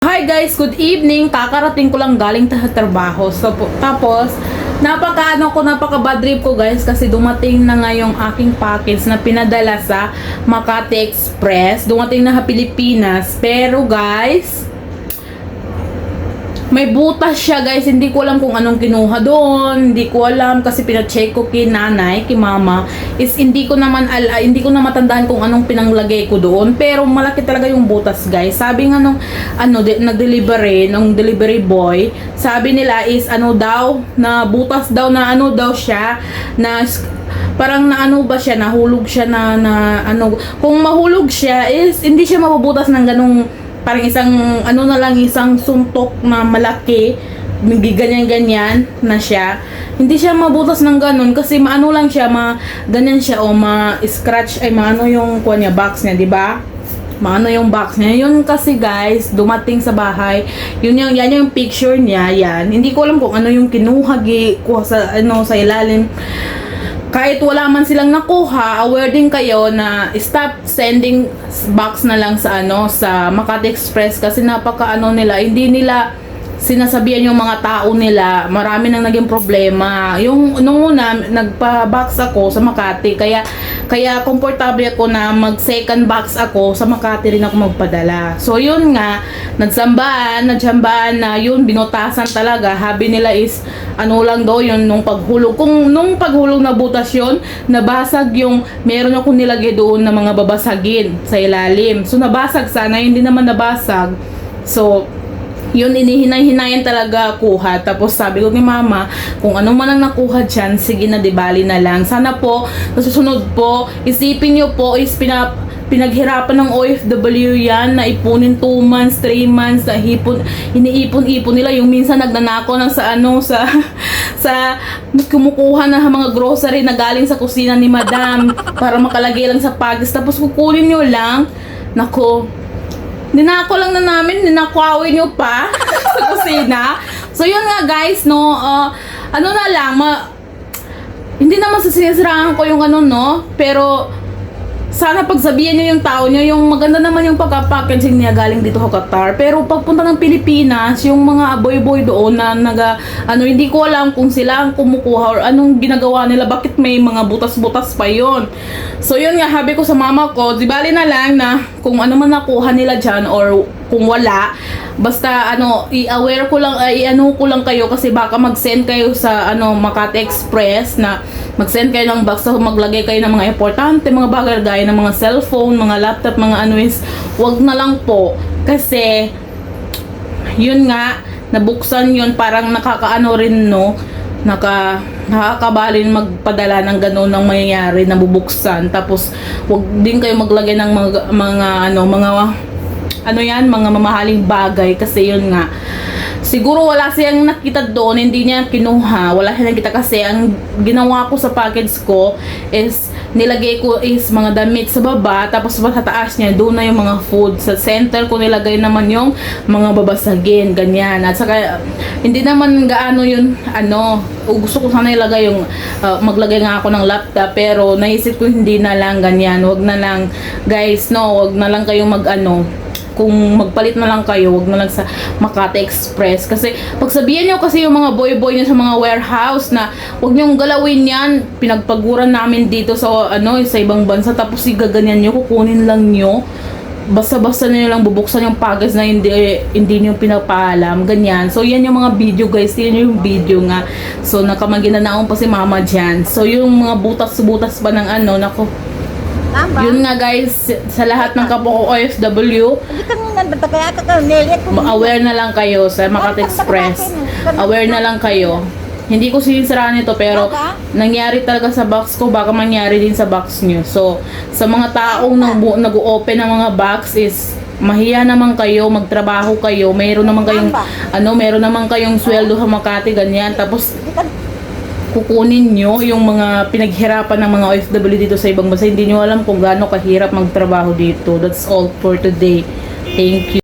Hi guys, good evening. Kakarating ko lang galing sa trabaho. Tapos, napaka bad trip ko guys kasi dumating na nga yung aking package na pinadala sa Makati Express. Dumating na sa Pilipinas. Pero guys, may butas siya guys. Hindi ko alam kung anong kinuha doon. Hindi ko alam kasi pina-check ko kay nanay, kay mama. Hindi ko na matandaan kung anong pinanglagay ko doon. Pero malaki talaga yung butas guys. Sabi nga nung nung delivery boy, sabi nila is na butas daw na siya na parang nahulog siya kung mahulog siya is hindi siya mabubutas ng ganung parang isang suntok na malaki, ganyan na siya. Hindi siya mabutas ng ganun kasi lang siya, ganyan siya o ma-scratch ay yung box niya, di ba? Yung box niya. Yun kasi guys, dumating sa bahay. Yan yung picture niya, yan. Hindi ko alam kung ano yung kinuha sa ilalim. Kahit wala man silang nakuha, aware din kayo na stop sending box na lang sa Makati Express kasi nila, hindi nila sinasabihan yung mga tao nila. Marami nang naging problema. Nung una, nagpa-box ako sa Makati, kaya komportable ako na mag-second box ako sa Makati rin ako magpadala. So yun nga, nagsambaan na yun, binutasan talaga. Habi nila is lang daw yun nung paghulog. Kung nung paghulog na butas yun, nabasag meron akong nilagay doon na mga babasagin sa ilalim. So nabasag sana, hindi naman nabasag. So yun, hinayan talaga kuha. Tapos sabi ko ni mama, kung ano man ang nakuha dyan, sige na, dibali na lang. Sana po, sa susunod po, isipin nyo po, is pinaghirapan ng OFW yan, na ipunin 2 months, 3 months, na iniipon-ipon nila. Yung minsan nagnanako ng sa kumukuha na mga grocery na galing sa kusina ni madam, para makalagay lang sa package. Tapos kukunin nyo lang, nako, ninako lang na namin, ninakawin nyo pa sa kusina. So yun nga guys, hindi naman sinisiraan ko yung pero sana pagsabihan nyo yung tao nyo, yung maganda naman yung pagka-packaging niya galing dito sa Qatar. Pero pagpunta ng Pilipinas, yung mga boy doon na hindi ko alam kung sila ang kumukuha or anong ginagawa nila, bakit may mga butas-butas pa yon. So yun nga, habi ko sa mama ko, di bali na lang na kung ano man nakuha nila dyan or kung wala, basta i-aware ko lang, ko lang kayo kasi baka mag-send kayo sa Makati Express na mag-send kayo ng box, so maglagay kayo ng mga importante, mga bagay ng mga cellphone, mga laptop, mga wag na lang po kasi yun nga, nabuksan yun, parang nakakabalin magpadala ng gano'n ng mangyayari, nabubuksan. Tapos wag din kayo maglagay ng mga mamahaling bagay kasi yun nga, siguro wala siyang nakita doon, hindi niya kinuha, wala siyang nakita kasi ang ginawa ko sa package ko is nilagay ko is mga damit sa baba, tapos sa taas niya doon na yung mga food. Sa center ko nilagay naman yung mga babasagin, ganyan. At saka hindi naman gaano yun gusto ko sana ilagay yung maglagay nga ako ng laptop, pero naisip ko hindi na lang, ganyan. Wag na lang guys, wag na lang kayo kung magpalit na lang kayo, wag na lang sa Makati Express. Kasi pagsabihan nyo kasi yung mga boy nyo sa mga warehouse na wag nyong galawin yan, pinagpaguran namin dito sa sa ibang bansa, tapos gaganyan nyo, kukunin lang nyo, basta-basta nyo lang bubuksan yung package na hindi nyo pinapaalam, ganyan. So yan yung mga video guys, yan yung video nga. So nakamanginanaon pa si mama dyan. So yung mga butas-butas pa ng nako, yun nga guys, sa lahat ng kapwa ko OFW, aware na lang kayo sa Makati Express. Aware na lang kayo. Hindi ko sinisiraan ito, pero nangyari talaga sa box ko, baka mangyari din sa box nyo. So sa mga taong nag-open ng mga box is mahiya naman kayo, magtrabaho kayo, meron naman kayong sweldo sa Makati, ganyan. Tapos kukunin nyo yung mga pinaghirapan ng mga OFW dito sa ibang bansa. Hindi nyo alam kung gaano kahirap magtrabaho dito. That's all for today. Thank you.